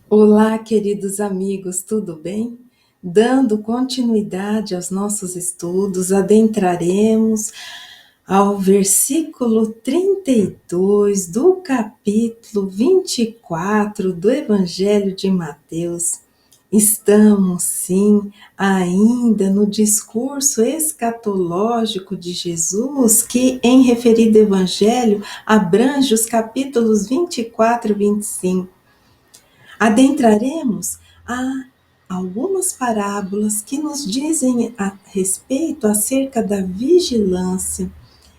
Olá, queridos amigos, tudo bem? Dando continuidade aos nossos estudos, adentraremos ao versículo 32 do capítulo 24 do Evangelho de Mateus. Estamos, sim, ainda no discurso escatológico de Jesus, que em referido evangelho abrange os capítulos 24 e 25. Adentraremos a algumas parábolas que nos dizem a respeito acerca da vigilância.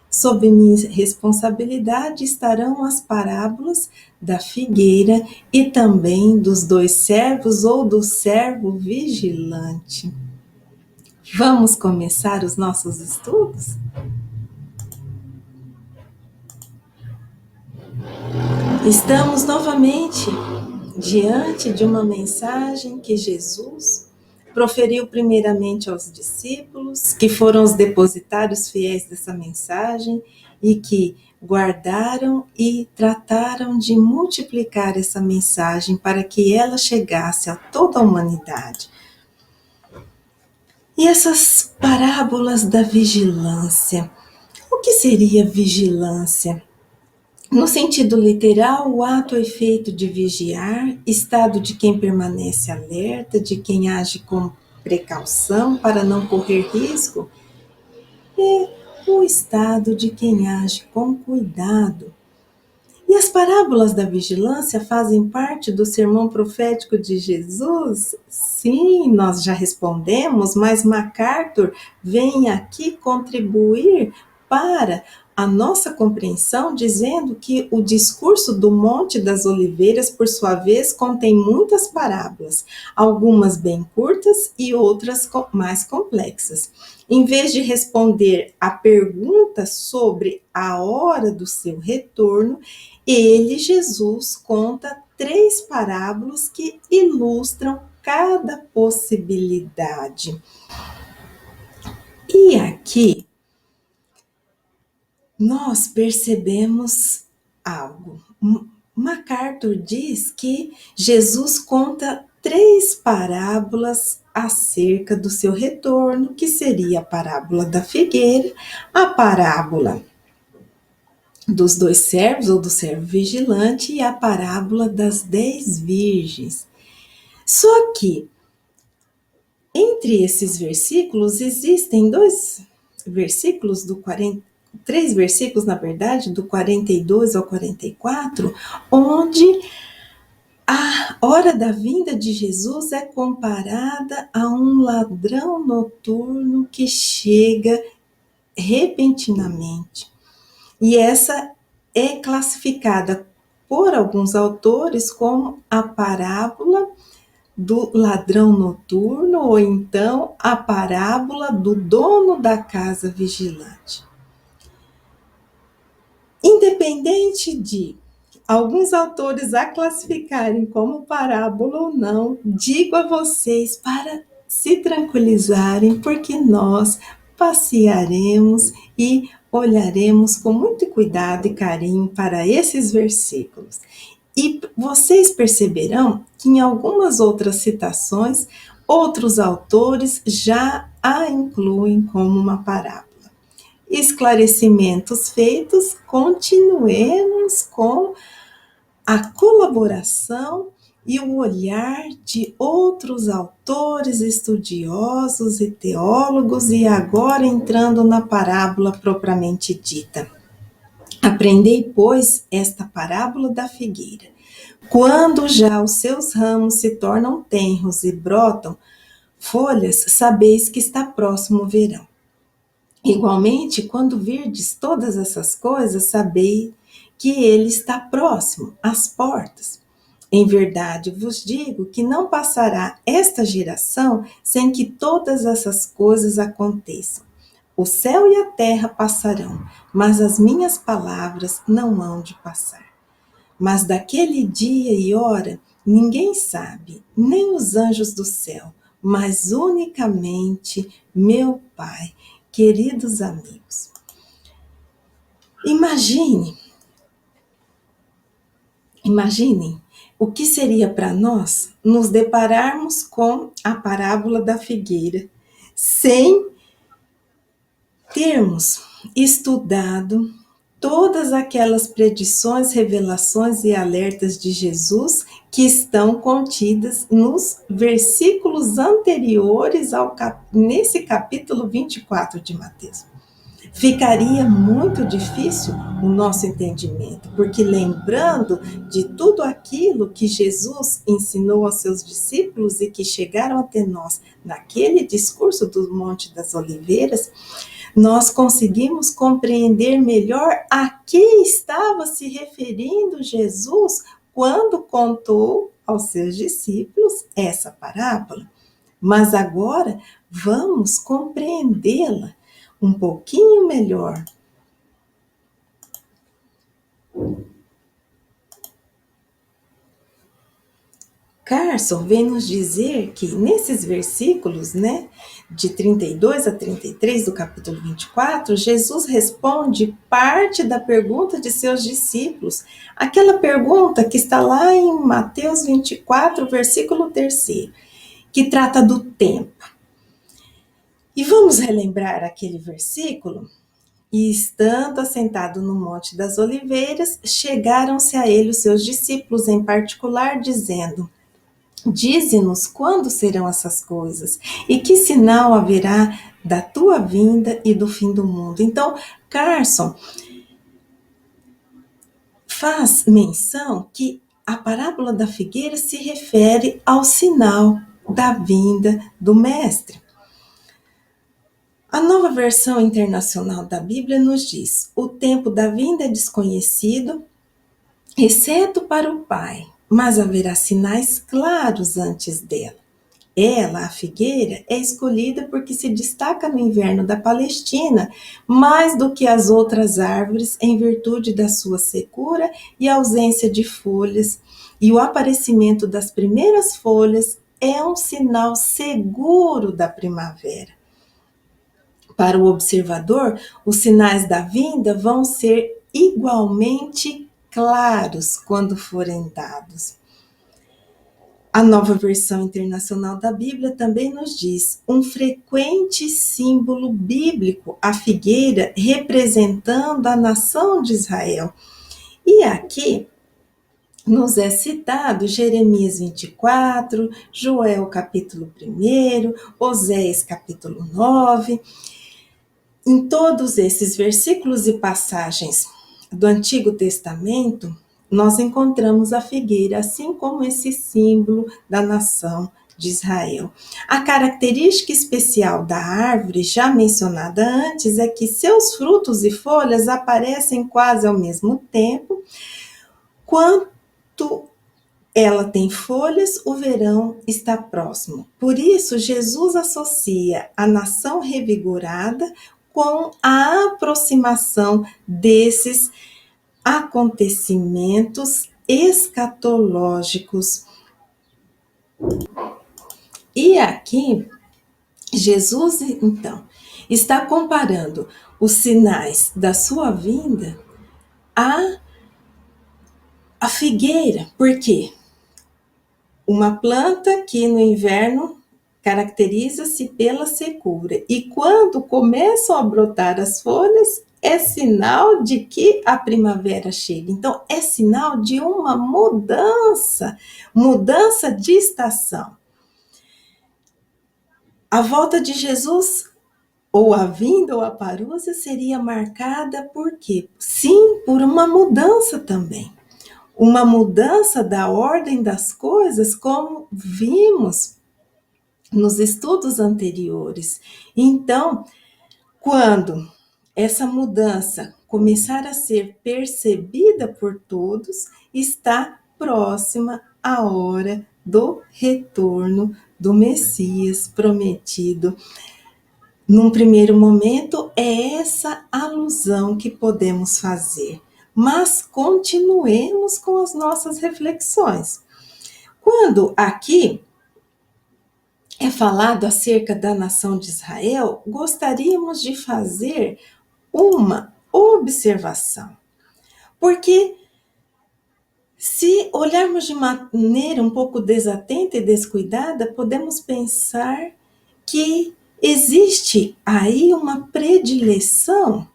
Sob minha responsabilidade estarão as parábolas da figueira e também dos dois servos ou do servo vigilante. Vamos começar os nossos estudos? Estamos novamente diante de uma mensagem que Jesus proferiu primeiramente aos discípulos, que foram os depositários fiéis dessa mensagem e que guardaram e trataram de multiplicar essa mensagem para que ela chegasse a toda a humanidade. E essas parábolas da vigilância. O que seria vigilância? No sentido literal, o ato ou efeito de vigiar, estado de quem permanece alerta, de quem age com precaução para não correr risco, e o estado de quem age com cuidado. E as parábolas da vigilância fazem parte do sermão profético de Jesus? Sim, nós já respondemos, mas MacArthur vem aqui contribuir para a nossa compreensão, dizendo que o discurso do Monte das Oliveiras, por sua vez, contém muitas parábolas, algumas bem curtas e outras mais complexas. Em vez de responder à pergunta sobre a hora do seu retorno, ele, Jesus, conta 3 parábolas que ilustram cada possibilidade. E aqui nós percebemos algo. MacArthur diz que Jesus conta 3 parábolas acerca do seu retorno, que seria a parábola da figueira, a parábola dos dois servos ou do servo vigilante e a parábola das 10 virgens. Só que entre esses versículos existem 2 versículos do 40, 3 versículos, na verdade, do 42 ao 44, onde a hora da vinda de Jesus é comparada a um ladrão noturno que chega repentinamente. E essa é classificada por alguns autores como a parábola do ladrão noturno ou então a parábola do dono da casa vigilante. Independente de alguns autores a classificarem como parábola ou não, digo a vocês para se tranquilizarem, porque nós passearemos e olharemos com muito cuidado e carinho para esses versículos. E vocês perceberão que em algumas outras citações, outros autores já a incluem como uma parábola. Esclarecimentos feitos, continuemos com a colaboração e o olhar de outros autores, estudiosos e teólogos, e agora entrando na parábola propriamente dita. Aprendei, pois, esta parábola da figueira. Quando já os seus ramos se tornam tenros e brotam folhas, sabeis que está próximo o verão. Igualmente, quando virdes todas essas coisas, sabei que ele está próximo, às portas. Em verdade vos digo que não passará esta geração sem que todas essas coisas aconteçam. O céu e a terra passarão, mas as minhas palavras não hão de passar. Mas daquele dia e hora ninguém sabe, nem os anjos do céu, mas unicamente meu Pai. Queridos amigos, imaginem O que seria para nós nos depararmos com a parábola da figueira, sem termos estudado todas aquelas predições, revelações e alertas de Jesus que estão contidas nos versículos anteriores nesse capítulo 24 de Mateus. Ficaria muito difícil o nosso entendimento, porque lembrando de tudo aquilo que Jesus ensinou aos seus discípulos e que chegaram até nós naquele discurso do Monte das Oliveiras, nós conseguimos compreender melhor a que estava se referindo Jesus quando contou aos seus discípulos essa parábola. Mas agora vamos compreendê-la um pouquinho melhor. Carson vem nos dizer que nesses versículos, de 32 a 33 do capítulo 24, Jesus responde parte da pergunta de seus discípulos, aquela pergunta que está lá em Mateus 24, versículo 3, que trata do tempo. E vamos relembrar aquele versículo? E estando assentado no Monte das Oliveiras, chegaram-se a ele os seus discípulos em particular, dizendo: Dize-nos quando serão essas coisas e que sinal haverá da tua vinda e do fim do mundo. Então, Carson faz menção que a parábola da figueira se refere ao sinal da vinda do Mestre. A Nova Versão Internacional da Bíblia nos diz: o tempo da vinda é desconhecido, exceto para o Pai, mas haverá sinais claros antes dela. Ela, a figueira, é escolhida porque se destaca no inverno da Palestina mais do que as outras árvores em virtude da sua secura e ausência de folhas, e o aparecimento das primeiras folhas é um sinal seguro da primavera. Para o observador, os sinais da vinda vão ser igualmente claros quando forem dados. A Nova Versão Internacional da Bíblia também nos diz um frequente símbolo bíblico, a figueira representando a nação de Israel. E aqui nos é citado Jeremias 24, Joel capítulo 1, Oséias capítulo 9. Em todos esses versículos e passagens do Antigo Testamento, nós encontramos a figueira, assim como esse símbolo da nação de Israel. A característica especial da árvore, já mencionada antes, é que seus frutos e folhas aparecem quase ao mesmo tempo. Quanto ela tem folhas, o verão está próximo. Por isso, Jesus associa a nação revigorada com a aproximação desses acontecimentos escatológicos. E aqui, Jesus, então, está comparando os sinais da sua vinda à figueira. Por quê? Uma planta que no inverno caracteriza-se pela secura, e quando começam a brotar as folhas, é sinal de que a primavera chega. Então, é sinal de uma mudança de estação. A volta de Jesus, ou a vinda ou a parousia, seria marcada por quê? Sim, por uma mudança também. Uma mudança da ordem das coisas, como vimos nos estudos anteriores. Então, quando essa mudança começar a ser percebida por todos, está próxima a hora do retorno do Messias prometido. Num primeiro momento, é essa alusão que podemos fazer, mas continuemos com as nossas reflexões. Quando aqui é falado acerca da nação de Israel, gostaríamos de fazer uma observação. Porque Se olharmos de maneira um pouco desatenta e descuidada, podemos pensar que existe aí uma predileção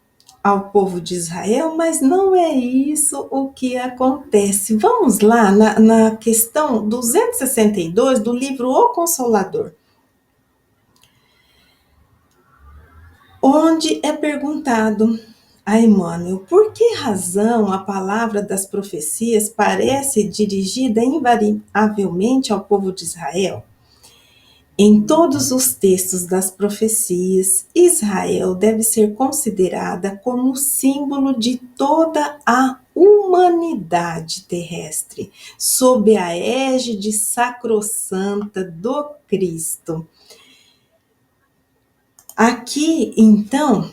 ao povo de Israel, mas não é isso o que acontece. Vamos lá na questão 262 do livro O Consolador, onde é perguntado a Emmanuel por que razão a palavra das profecias parece dirigida invariavelmente ao povo de Israel. Em todos os textos das profecias, Israel deve ser considerada como símbolo de toda a humanidade terrestre, sob a égide sacrossanta do Cristo. Aqui, então,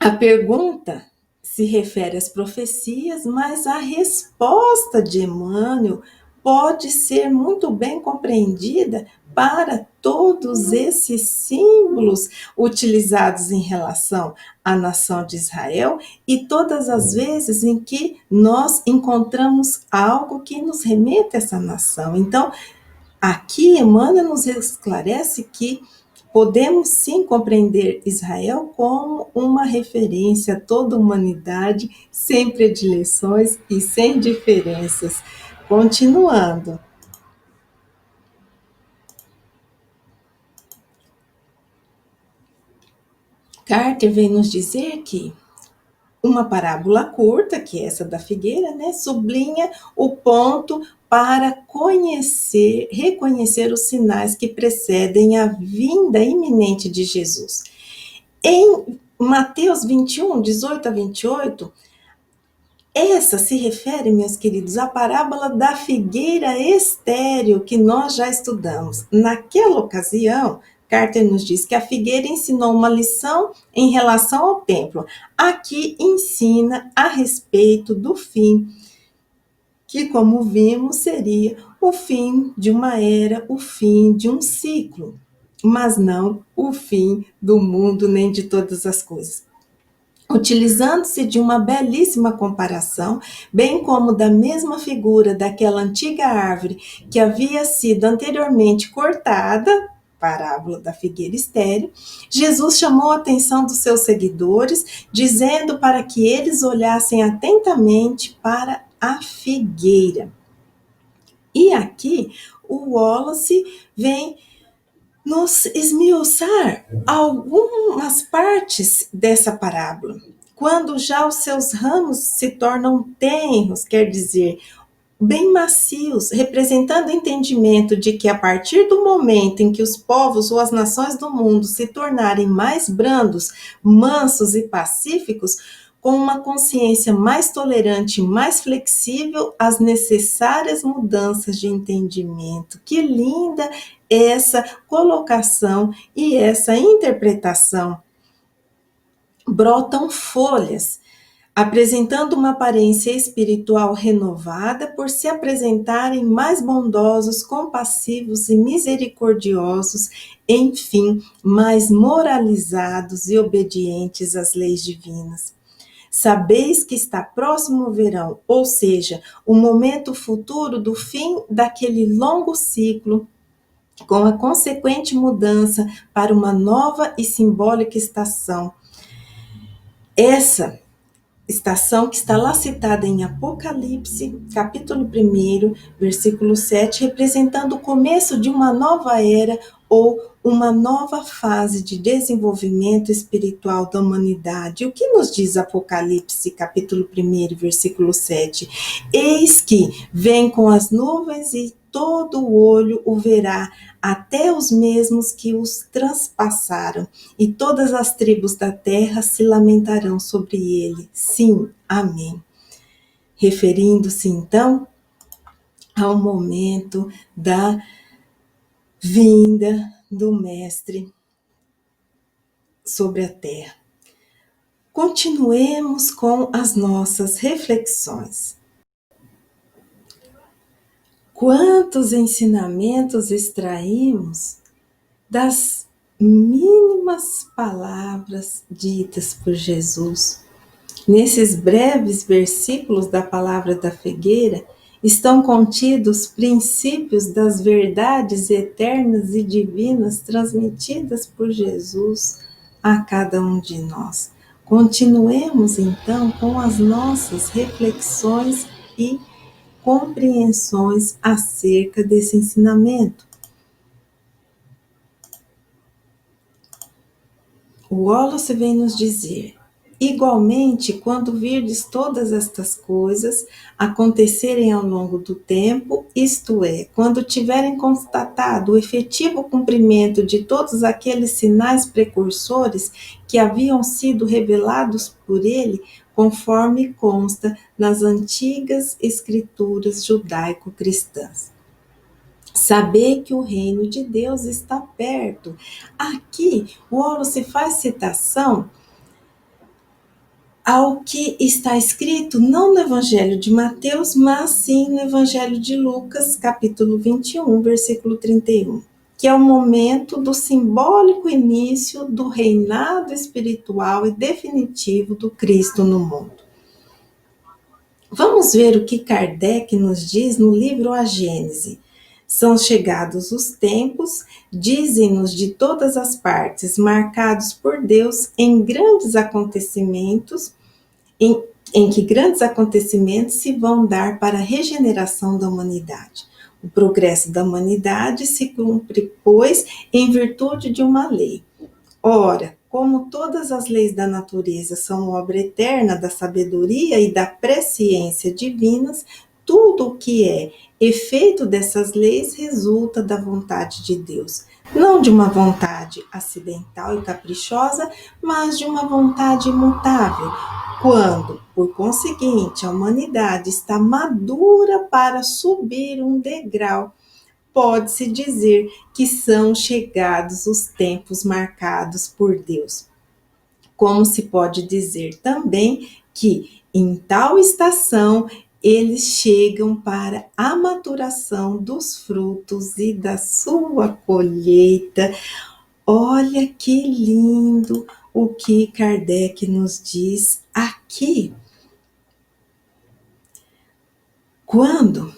a pergunta se refere às profecias, mas a resposta de Emmanuel pode ser muito bem compreendida para todos esses símbolos utilizados em relação à nação de Israel e todas as vezes em que nós encontramos algo que nos remete a essa nação. Então, aqui Emmanuel nos esclarece que podemos sim compreender Israel como uma referência a toda a humanidade, sem predileções e sem diferenças. Continuando. Carter vem nos dizer que uma parábola curta, que é essa da figueira, né, sublinha o ponto para reconhecer os sinais que precedem a vinda iminente de Jesus. Em Mateus 21, 18 a 28, essa se refere, meus queridos, à parábola da figueira estéril que nós já estudamos. Naquela ocasião, Carter nos diz que a figueira ensinou uma lição em relação ao templo. Aqui ensina a respeito do fim, que, como vimos, seria o fim de uma era, o fim de um ciclo, mas não o fim do mundo nem de todas as coisas. Utilizando-se de uma belíssima comparação, bem como da mesma figura daquela antiga árvore que havia sido anteriormente cortada, parábola da figueira estéril, Jesus chamou a atenção dos seus seguidores, dizendo para que eles olhassem atentamente para a figueira. E aqui o Wallace vem nos esmiuçar algumas partes dessa parábola. Quando já os seus ramos se tornam tenros, quer dizer, bem macios, representando o entendimento de que a partir do momento em que os povos ou as nações do mundo se tornarem mais brandos, mansos e pacíficos, com uma consciência mais tolerante e mais flexível às necessárias mudanças de entendimento. Que linda essa colocação e essa interpretação. Brotam folhas, apresentando uma aparência espiritual renovada por se apresentarem mais bondosos, compassivos e misericordiosos, enfim, mais moralizados e obedientes às leis divinas. Sabeis que está próximo o verão, ou seja, o momento futuro do fim daquele longo ciclo, com a consequente mudança para uma nova e simbólica estação. Essa estação que está lá citada em Apocalipse, capítulo 1, versículo 7, representando o começo de uma nova era ou uma nova fase de desenvolvimento espiritual da humanidade. O que nos diz Apocalipse, capítulo 1, versículo 7? Eis que vem com as nuvens e todo o olho o verá, até os mesmos que os transpassaram, e todas as tribos da terra se lamentarão sobre ele. Sim, amém. Referindo-se, então, ao momento da vinda do Mestre sobre a terra. Continuemos com as nossas reflexões. Quantos ensinamentos extraímos das mínimas palavras ditas por Jesus Nesses breves versículos da palavra da figueira estão contidos princípios das verdades eternas e divinas transmitidas por Jesus a cada um de nós. Continuemos então com as nossas reflexões e compreensões acerca desse ensinamento. O Wallace vem nos dizer: igualmente, quando virdes todas estas coisas acontecerem ao longo do tempo, isto é, quando tiverem constatado o efetivo cumprimento de todos aqueles sinais precursores que haviam sido revelados por ele, conforme consta nas antigas escrituras judaico-cristãs. Saber que o reino de Deus está perto. Aqui, o Wallace faz citação ao que está escrito não no Evangelho de Mateus, mas sim no Evangelho de Lucas, capítulo 21, versículo 31, que é o momento do simbólico início do reinado espiritual e definitivo do Cristo no mundo. Vamos ver o que Kardec nos diz no livro A Gênese. São chegados os tempos, dizem-nos de todas as partes, marcados por Deus em grandes acontecimentos, em que grandes acontecimentos se vão dar para a regeneração da humanidade. O progresso da humanidade se cumpre, pois, em virtude de uma lei. Ora, como todas as leis da natureza são obra eterna da sabedoria e da presciência divinas, tudo o que é efeito dessas leis resulta da vontade de Deus. Não de uma vontade acidental e caprichosa, mas de uma vontade imutável. Quando, por conseguinte, a humanidade está madura para subir um degrau, pode-se dizer que são chegados os tempos marcados por Deus. Como se pode dizer também que, em tal estação, eles chegam para a maturação dos frutos e da sua colheita. Olha que lindo o que Kardec nos diz aqui. Quando,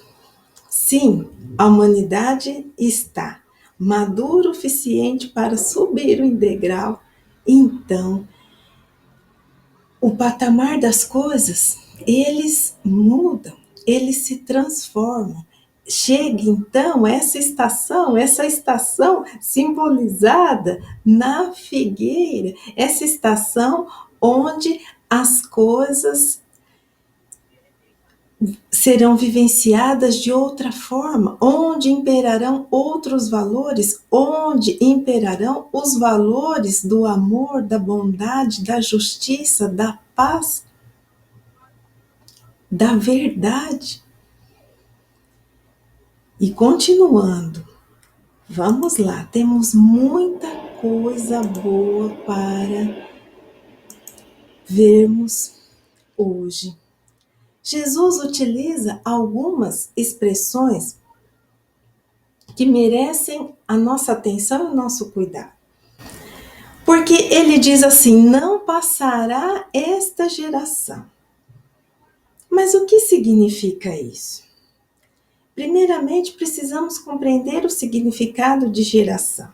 sim, a humanidade está madura o suficiente para subir um degrau, então o patamar das coisas, eles mudam, eles se transformam. Chega então essa estação simbolizada na figueira, essa estação onde as coisas serão vivenciadas de outra forma, onde imperarão outros valores, onde imperarão os valores do amor, da bondade, da justiça, da paz, da verdade. E continuando, vamos lá, temos muita coisa boa para vermos hoje. Jesus utiliza algumas expressões que merecem a nossa atenção e o nosso cuidado. Porque ele diz assim: não passará esta geração. Mas o que significa isso? Primeiramente, precisamos compreender o significado de geração.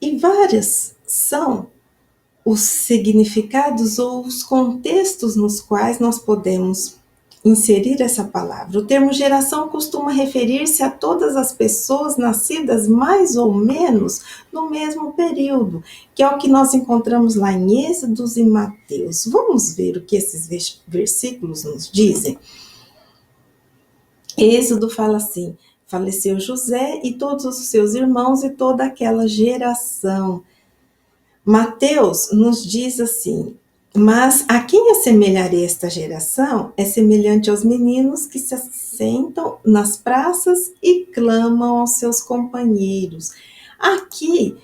E vários são os significados ou os contextos nos quais nós podemos inserir essa palavra. O termo geração costuma referir-se a todas as pessoas nascidas mais ou menos no mesmo período, que é o que nós encontramos lá em Êxodos e Mateus. Vamos ver o que esses versículos nos dizem? Êxodo fala assim: faleceu José e todos os seus irmãos e toda aquela geração. Mateus nos diz assim: mas a quem assemelharei esta geração é semelhante aos meninos que se assentam nas praças e clamam aos seus companheiros. Aqui,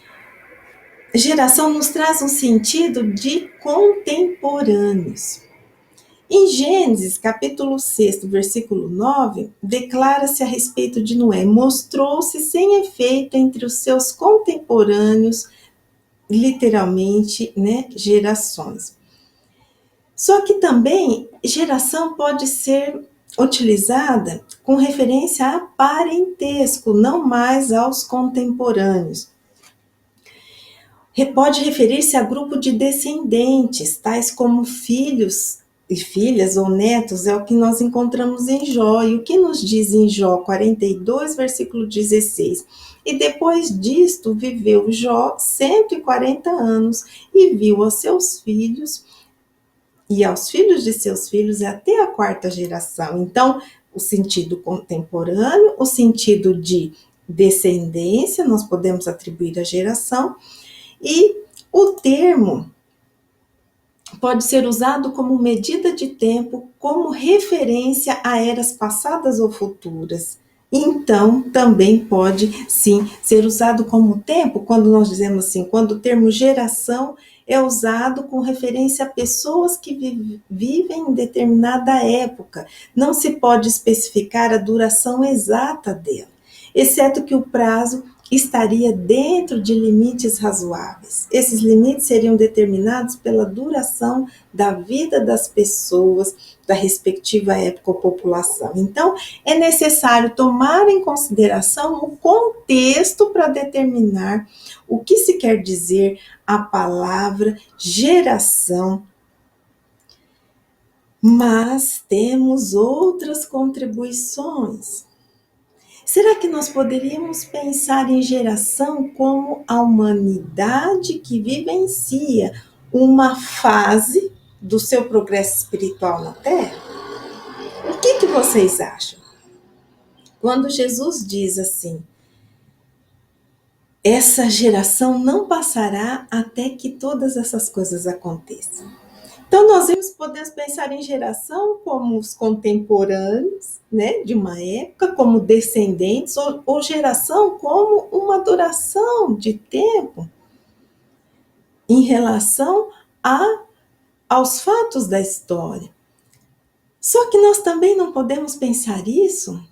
geração nos traz um sentido de contemporâneos. Em Gênesis, capítulo 6, versículo 9, declara-se a respeito de Noé: mostrou-se sem efeito entre os seus contemporâneos, literalmente, gerações. Só que também geração pode ser utilizada com referência a parentesco, não mais aos contemporâneos. Pode referir-se a grupo de descendentes, tais como filhos e filhas ou netos, é o que nós encontramos em Jó. E o que nos diz em Jó 42, versículo 16? E depois disto viveu Jó 140 anos e viu aos seus filhos e aos filhos de seus filhos até a quarta geração. Então, o sentido contemporâneo, o sentido de descendência, nós podemos atribuir à geração, e o termo pode ser usado como medida de tempo, como referência a eras passadas ou futuras. Então, também pode, sim, ser usado como tempo, quando nós dizemos assim, quando o termo geração é usado com referência a pessoas que vivem em determinada época. Não se pode especificar a duração exata dela, exceto que o prazo estaria dentro de limites razoáveis. Esses limites seriam determinados pela duração da vida das pessoas da respectiva época ou população. Então, é necessário tomar em consideração o contexto para determinar o que se quer dizer a palavra geração. Mas temos outras contribuições. Será que nós poderíamos pensar em geração como a humanidade que vivencia uma fase do seu progresso espiritual na Terra? O que vocês acham? Quando Jesus diz assim, essa geração não passará até que todas essas coisas aconteçam. Então, nós podemos pensar em geração como os contemporâneos, né, de uma época, como descendentes, ou geração como uma duração de tempo em relação aos fatos da história. Só que nós também não podemos pensar isso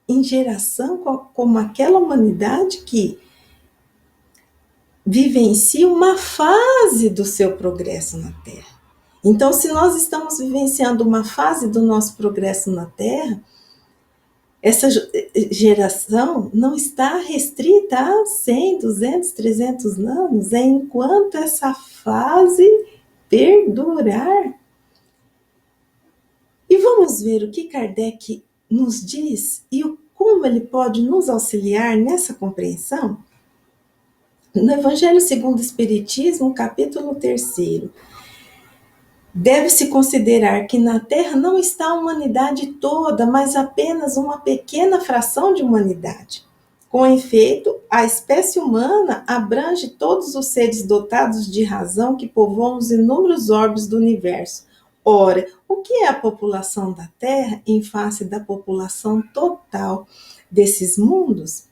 em geração como aquela humanidade que vivencia uma fase do seu progresso na Terra. Então, se nós estamos vivenciando uma fase do nosso progresso na Terra, essa geração não está restrita a 100, 200, 300 anos, é enquanto essa fase perdurar. E vamos ver o que Kardec nos diz e como ele pode nos auxiliar nessa compreensão? No Evangelho segundo o Espiritismo, capítulo 3º, deve-se considerar que na Terra não está a humanidade toda, mas apenas uma pequena fração de humanidade. Com efeito, a espécie humana abrange todos os seres dotados de razão que povoam os inúmeros orbes do universo. Ora, o que é a população da Terra em face da população total desses mundos?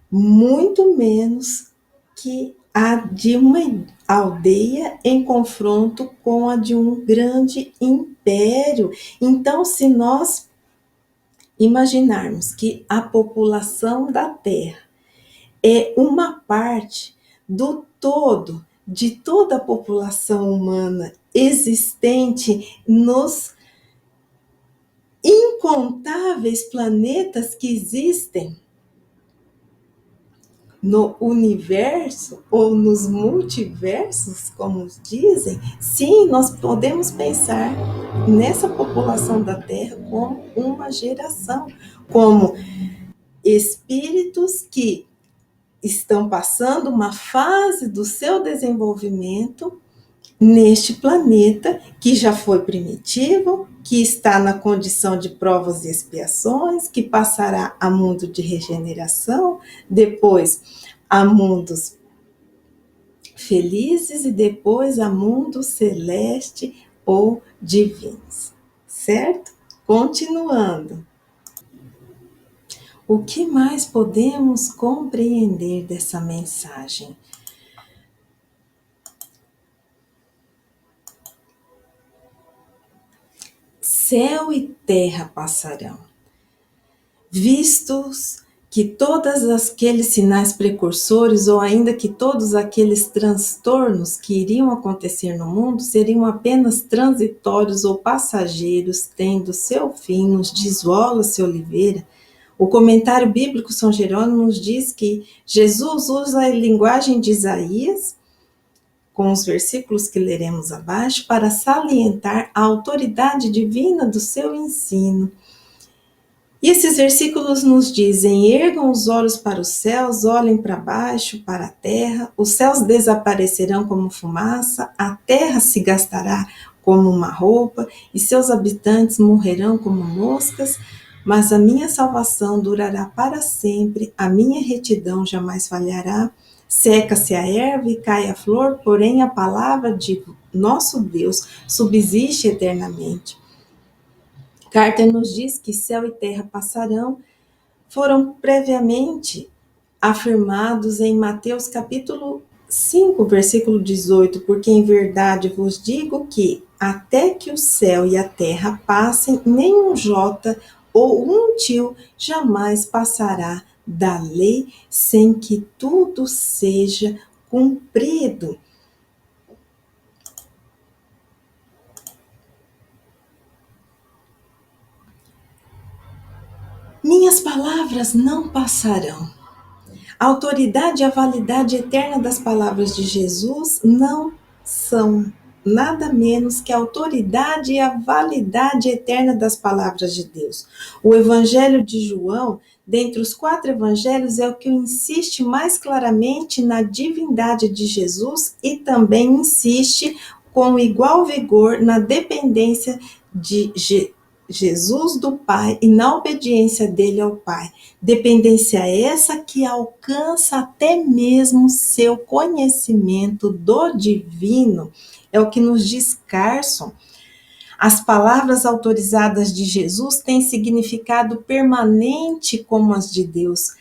Muito menos que a de uma aldeia em confronto com a de um grande império. Então, se nós imaginarmos que a população da Terra é uma parte do todo, de toda a população humana existente nos incontáveis planetas que existem no universo ou nos multiversos, como dizem, sim, nós podemos pensar nessa população da Terra como uma geração, como espíritos que estão passando uma fase do seu desenvolvimento neste planeta que já foi primitivo, que está na condição de provas e expiações, que passará a mundo de regeneração, depois a mundos felizes e depois a mundo celeste ou divinos, certo? Continuando. O que mais podemos compreender dessa mensagem? Céu e terra passarão, vistos que todos aqueles sinais precursores, ou ainda que todos aqueles transtornos que iriam acontecer no mundo, seriam apenas transitórios ou passageiros, tendo seu fim, nos diz Wallace Oliveira. O comentário bíblico São Jerônimo nos diz que Jesus usa a linguagem de Isaías, com os versículos que leremos abaixo, para salientar a autoridade divina do seu ensino. E esses versículos nos dizem: ergam os olhos para os céus, olhem para baixo, para a terra, os céus desaparecerão como fumaça, a terra se gastará como uma roupa, e seus habitantes morrerão como moscas, mas a minha salvação durará para sempre, a minha retidão jamais falhará. Seca-se a erva e cai a flor, porém a palavra de nosso Deus subsiste eternamente. Carter nos diz que céu e terra passarão, foram previamente afirmados em Mateus capítulo 5, versículo 18, porque em verdade vos digo que até que o céu e a terra passem, nem um jota ou um tio jamais passará da lei sem que tudo seja cumprido. Minhas palavras não passarão. A autoridade e a validade eterna das palavras de Jesus não são nada menos que a autoridade e a validade eterna das palavras de Deus. O Evangelho de João, dentre os 4 evangelhos, é o que insiste mais claramente na divindade de Jesus e também insiste com igual vigor na dependência de Jesus do Pai e na obediência dele ao Pai. Dependência essa que alcança até mesmo seu conhecimento do divino. É o que nos diz Carson. As palavras autorizadas de Jesus têm significado permanente como as de Deus.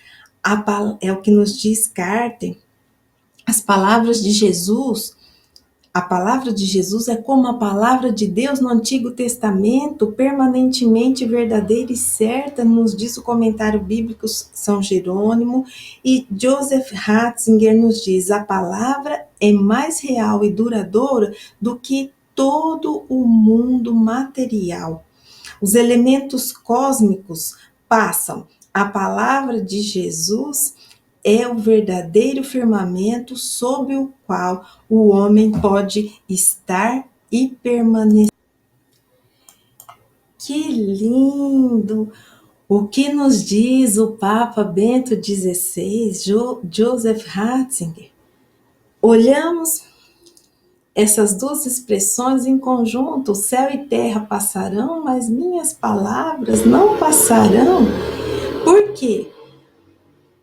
É o que nos diz Carter. As palavras de Jesus, a palavra de Jesus é como a palavra de Deus no Antigo Testamento, permanentemente verdadeira e certa, nos diz o comentário bíblico São Jerônimo, e Joseph Ratzinger nos diz: a palavra é mais real e duradoura do que todo o mundo material. Os elementos cósmicos passam. A palavra de Jesus é o verdadeiro firmamento sob o qual o homem pode estar e permanecer. Que lindo! O que nos diz o Papa Bento XVI, Joseph Ratzinger? Olhamos essas duas expressões em conjunto: céu e terra passarão, mas minhas palavras não passarão. Por quê?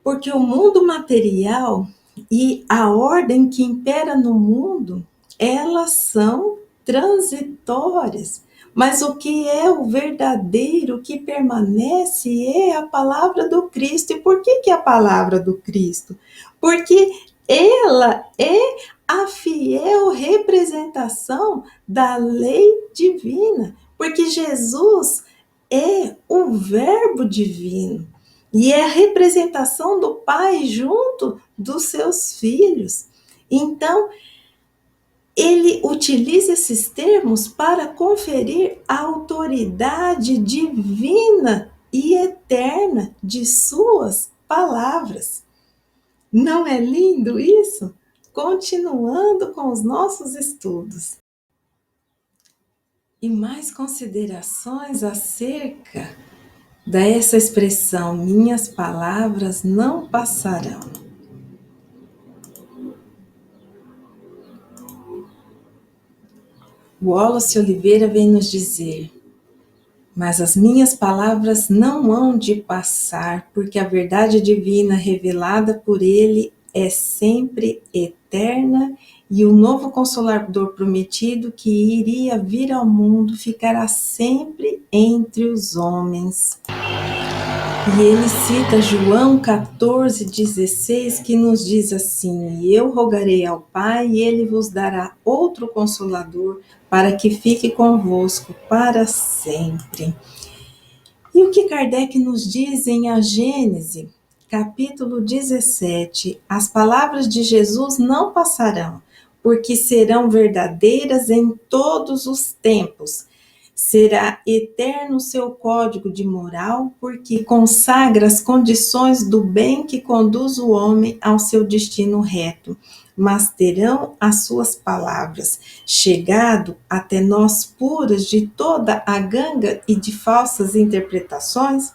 Porque o mundo material e a ordem que impera no mundo, elas são transitórias. Mas o que é o verdadeiro, o que permanece, é a palavra do Cristo. E por que a palavra do Cristo? Porque ela é a fiel representação da lei divina. Porque Jesus é o Verbo divino. E é a representação do Pai junto dos seus filhos. Então, ele utiliza esses termos para conferir a autoridade divina e eterna de suas palavras. Não é lindo isso? Continuando com os nossos estudos. E mais considerações acerca dessa expressão: minhas palavras não passarão. Wallace Oliveira vem nos dizer: mas as minhas palavras não hão de passar, porque a verdade divina revelada por ele é sempre eterna, e o novo Consolador prometido que iria vir ao mundo ficará sempre entre os homens. E ele cita João 14,16, que nos diz assim: eu rogarei ao Pai e ele vos dará outro Consolador para que fique convosco para sempre. E o que Kardec nos diz em A Gênese, capítulo 17, as palavras de Jesus não passarão, porque serão verdadeiras em todos os tempos. Será eterno o seu código de moral, porque consagra as condições do bem que conduz o homem ao seu destino reto. Mas terão as suas palavras chegado até nós puras de toda a ganga e de falsas interpretações?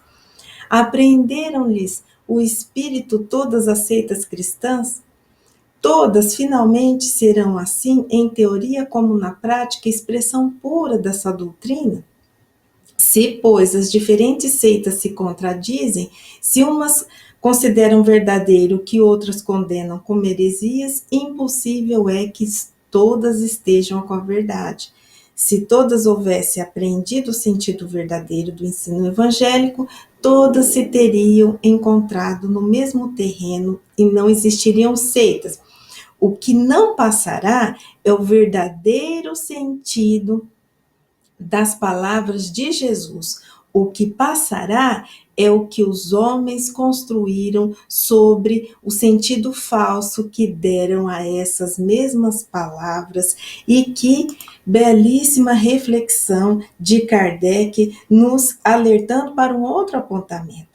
Apreenderam-lhes o espírito todas as seitas cristãs? Todas finalmente serão assim, em teoria como na prática, expressão pura dessa doutrina? Se, pois, as diferentes seitas se contradizem, se umas consideram verdadeiro o que outras condenam como heresias, impossível é que todas estejam com a verdade. Se todas houvessem apreendido o sentido verdadeiro do ensino evangélico, todas se teriam encontrado no mesmo terreno e não existiriam seitas. O que não passará é o verdadeiro sentido das palavras de Jesus. O que passará é o que os homens construíram sobre o sentido falso que deram a essas mesmas palavras, e que belíssima reflexão de Kardec nos alertando para um outro apontamento.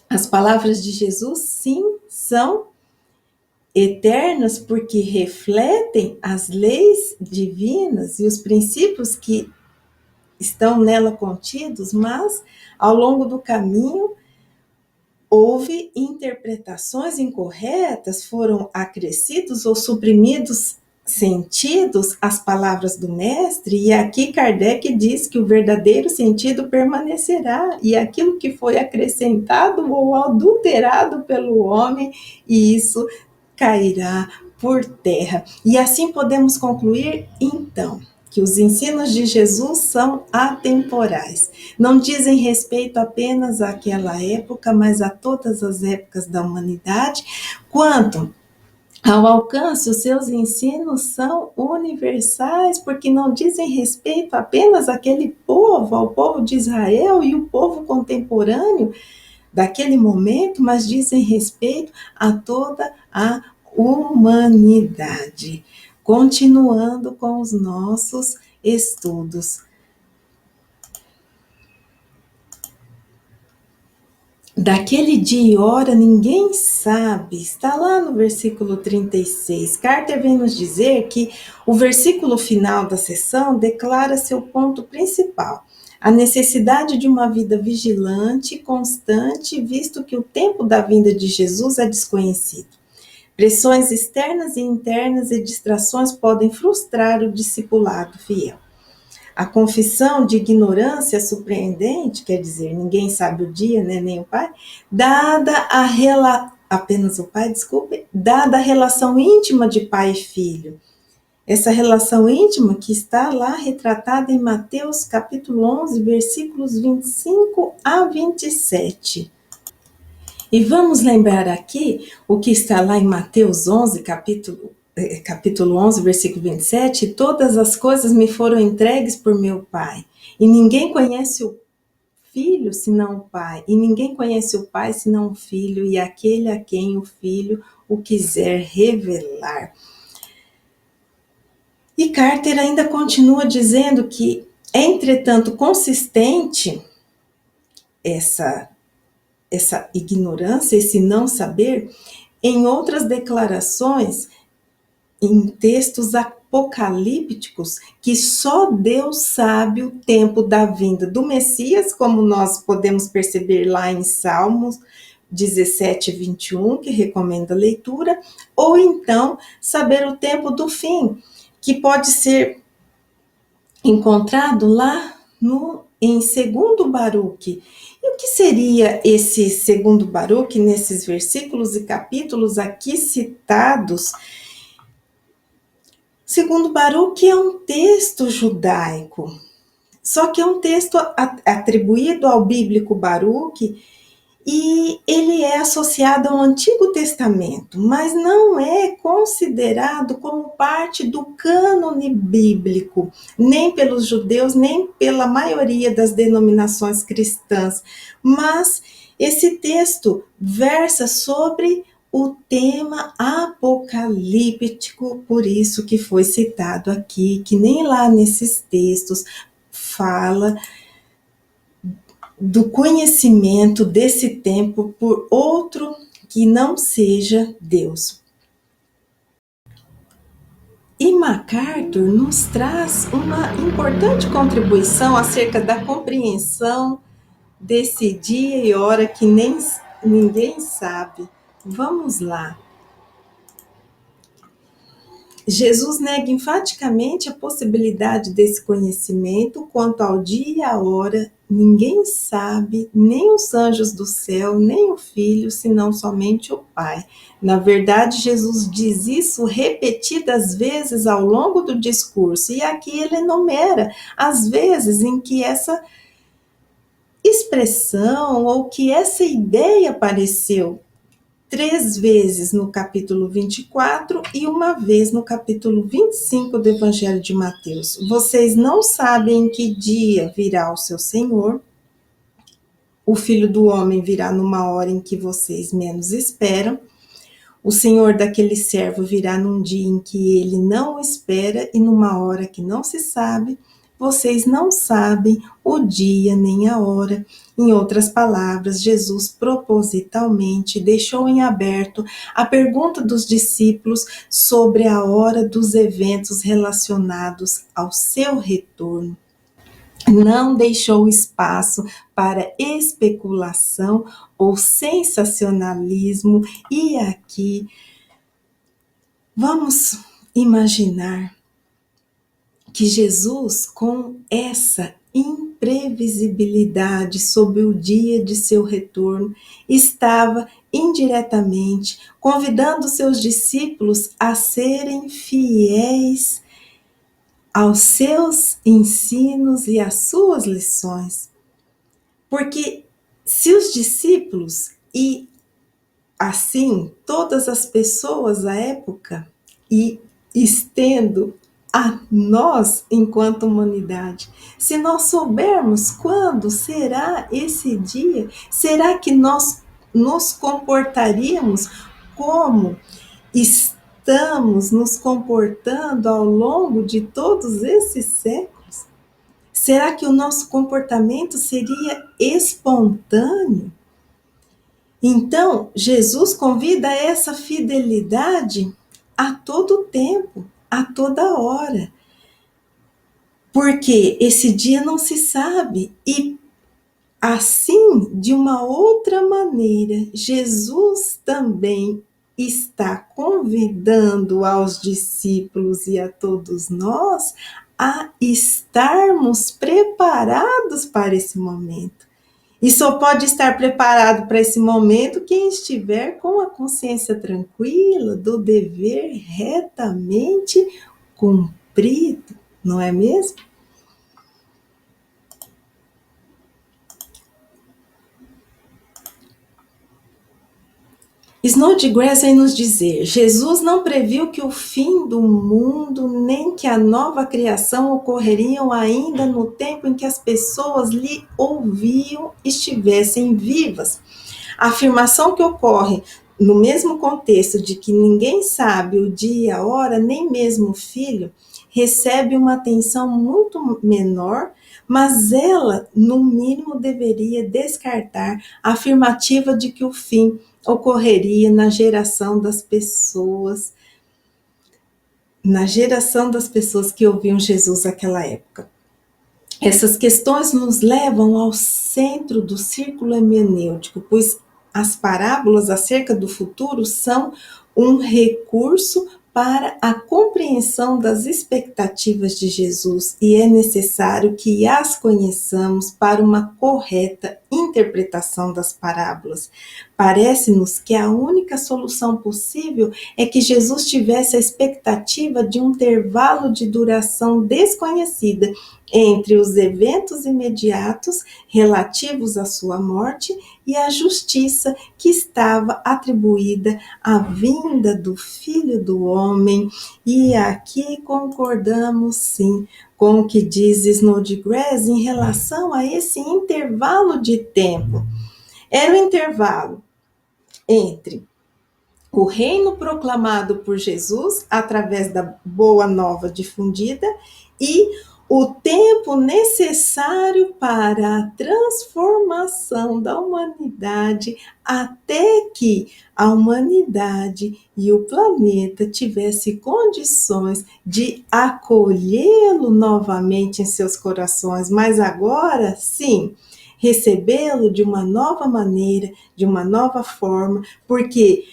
As palavras de Jesus, sim, são eternas porque refletem as leis divinas e os princípios que estão nela contidos, mas ao longo do caminho houve interpretações incorretas, foram acrescidos ou suprimidos sentidos às palavras do mestre, e aqui Kardec diz que o verdadeiro sentido permanecerá, e aquilo que foi acrescentado ou adulterado pelo homem, e isso cairá por terra. E assim podemos concluir, então, que os ensinos de Jesus são atemporais. Não dizem respeito apenas àquela época, mas a todas as épocas da humanidade. Quanto ao alcance, os seus ensinos são universais, porque não dizem respeito apenas àquele povo, ao povo de Israel e o povo contemporâneo daquele momento, mas dizem respeito a toda a humanidade. Continuando com os nossos estudos. Daquele dia e hora ninguém sabe, está lá no versículo 36. Carter vem nos dizer que o versículo final da sessão declara seu ponto principal: a necessidade de uma vida vigilante e constante, visto que o tempo da vinda de Jesus é desconhecido. Pressões externas e internas e distrações podem frustrar o discipulado fiel. A confissão de ignorância surpreendente, quer dizer, ninguém sabe o dia, né, nem o pai, apenas o pai, desculpe, dada a relação íntima de pai e filho. Essa relação íntima que está lá retratada em Mateus capítulo 11, versículos 25 a 27. E vamos lembrar aqui o que está lá em Mateus 11, capítulo 11, versículo 27, todas as coisas me foram entregues por meu Pai, e ninguém conhece o Filho senão o Pai, e ninguém conhece o Pai senão o Filho, e aquele a quem o Filho o quiser revelar. E Carter ainda continua dizendo que, entretanto, consistente essa ignorância, esse não saber, em outras declarações, em textos apocalípticos, que só Deus sabe o tempo da vinda do Messias, como nós podemos perceber lá em Salmos 17, 21, que recomenda a leitura, ou então saber o tempo do fim, que pode ser encontrado lá em 2 Baruque. E o que seria esse 2 Baruque nesses versículos e capítulos aqui citados? 2 Baruque é um texto judaico, só que é um texto atribuído ao bíblico Baruque, e ele é associado ao Antigo Testamento, mas não é considerado como parte do cânone bíblico, nem pelos judeus, nem pela maioria das denominações cristãs, mas Esse texto versa sobre o tema apocalíptico, por isso que foi citado aqui, que nem lá nesses textos fala do conhecimento desse tempo por outro que não seja Deus. E MacArthur nos traz uma importante contribuição acerca da compreensão desse dia e hora que nem ninguém sabe. Vamos lá. Jesus nega enfaticamente a possibilidade desse conhecimento quanto ao dia e à hora. Ninguém sabe, nem os anjos do céu, nem o Filho, senão somente o Pai. Na verdade, Jesus diz isso repetidas vezes ao longo do discurso, e aqui ele enumera as vezes em que essa expressão ou que essa ideia apareceu. 3 vezes no capítulo 24 e uma vez no capítulo 25 do Evangelho de Mateus. Vocês não sabem em que dia virá o seu Senhor. O Filho do Homem virá numa hora em que vocês menos esperam. O Senhor daquele servo virá num dia em que ele não o espera e numa hora que não se sabe. Vocês não sabem o dia nem a hora. Em outras palavras, Jesus propositalmente deixou em aberto a pergunta dos discípulos sobre a hora dos eventos relacionados ao seu retorno. Não deixou espaço para especulação ou sensacionalismo, e aqui vamos imaginar que Jesus, com essa imprevisibilidade sobre o dia de seu retorno, estava indiretamente convidando seus discípulos a serem fiéis aos seus ensinos e às suas lições. Porque se os discípulos e assim todas as pessoas da época, e estendo a nós enquanto humanidade, se nós soubermos quando será esse dia, será que nós nos comportaríamos como estamos nos comportando ao longo de todos esses séculos? Será que o nosso comportamento seria espontâneo? Então, Jesus convida essa fidelidade a todo tempo, a toda hora. Porque esse dia não se sabe. E assim, de uma outra maneira, Jesus também está convidando aos discípulos e a todos nós a estarmos preparados para esse momento. E só pode estar preparado para esse momento quem estiver com a consciência tranquila do dever retamente cumprido, não é mesmo? Snodgrass vem nos dizer: Jesus não previu que o fim do mundo nem que a nova criação ocorreriam ainda no tempo em que as pessoas lhe ouviam estivessem vivas. A afirmação que ocorre no mesmo contexto de que ninguém sabe o dia e a hora, nem mesmo o Filho, recebe uma atenção muito menor, mas ela, no mínimo, deveria descartar a afirmativa de que o fim ocorreria na geração das pessoas que ouviam Jesus naquela época. Essas questões nos levam ao centro do círculo hermenêutico, pois as parábolas acerca do futuro são um recurso para a compreensão das expectativas de Jesus, e é necessário que as conheçamos para uma correta interpretação das parábolas. Parece-nos que a única solução possível é que Jesus tivesse a expectativa de um intervalo de duração desconhecida entre os eventos imediatos relativos à sua morte e a justiça que estava atribuída à vinda do Filho do Homem. E aqui concordamos sim com o que diz Snodgrass em relação a esse intervalo de tempo. Era o intervalo entre o reino proclamado por Jesus através da boa nova difundida e o tempo necessário para a transformação da humanidade até que a humanidade e o planeta tivessem condições de acolhê-lo novamente em seus corações, mas agora sim, recebê-lo de uma nova maneira, de uma nova forma, porque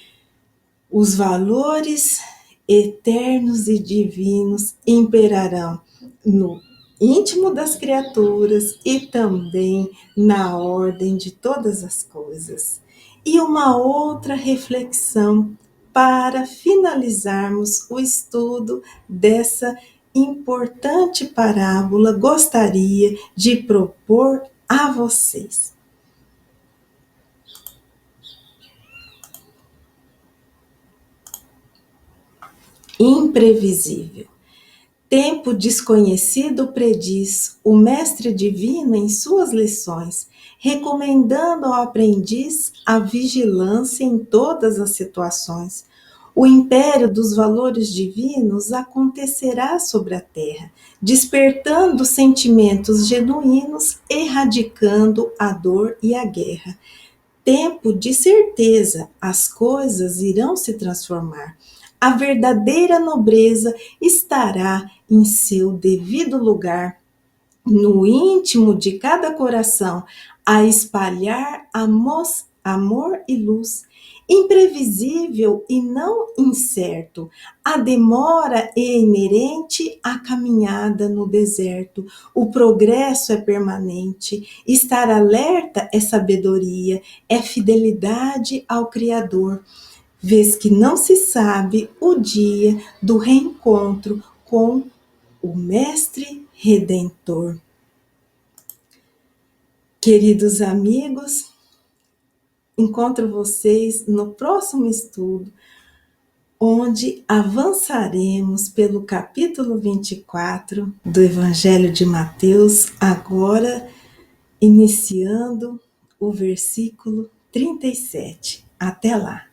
os valores eternos e divinos imperarão no íntimo das criaturas e também na ordem de todas as coisas. E uma outra reflexão para finalizarmos o estudo dessa importante parábola, gostaria de propor a vocês. Imprevisível. Tempo desconhecido prediz o mestre divino em suas lições, recomendando ao aprendiz a vigilância em todas as situações. O império dos valores divinos acontecerá sobre a terra, despertando sentimentos genuínos, erradicando a dor e a guerra. Tempo de certeza, as coisas irão se transformar. A verdadeira nobreza estará em seu devido lugar, no íntimo de cada coração, a espalhar amor e luz. Imprevisível e não incerto, a demora é inerente à caminhada no deserto. O progresso é permanente. Estar alerta é sabedoria, é fidelidade ao Criador, vez que não se sabe o dia do reencontro com o Mestre Redentor. Queridos amigos, encontro vocês no próximo estudo, onde avançaremos pelo capítulo 24 do Evangelho de Mateus, agora iniciando o versículo 37. Até lá!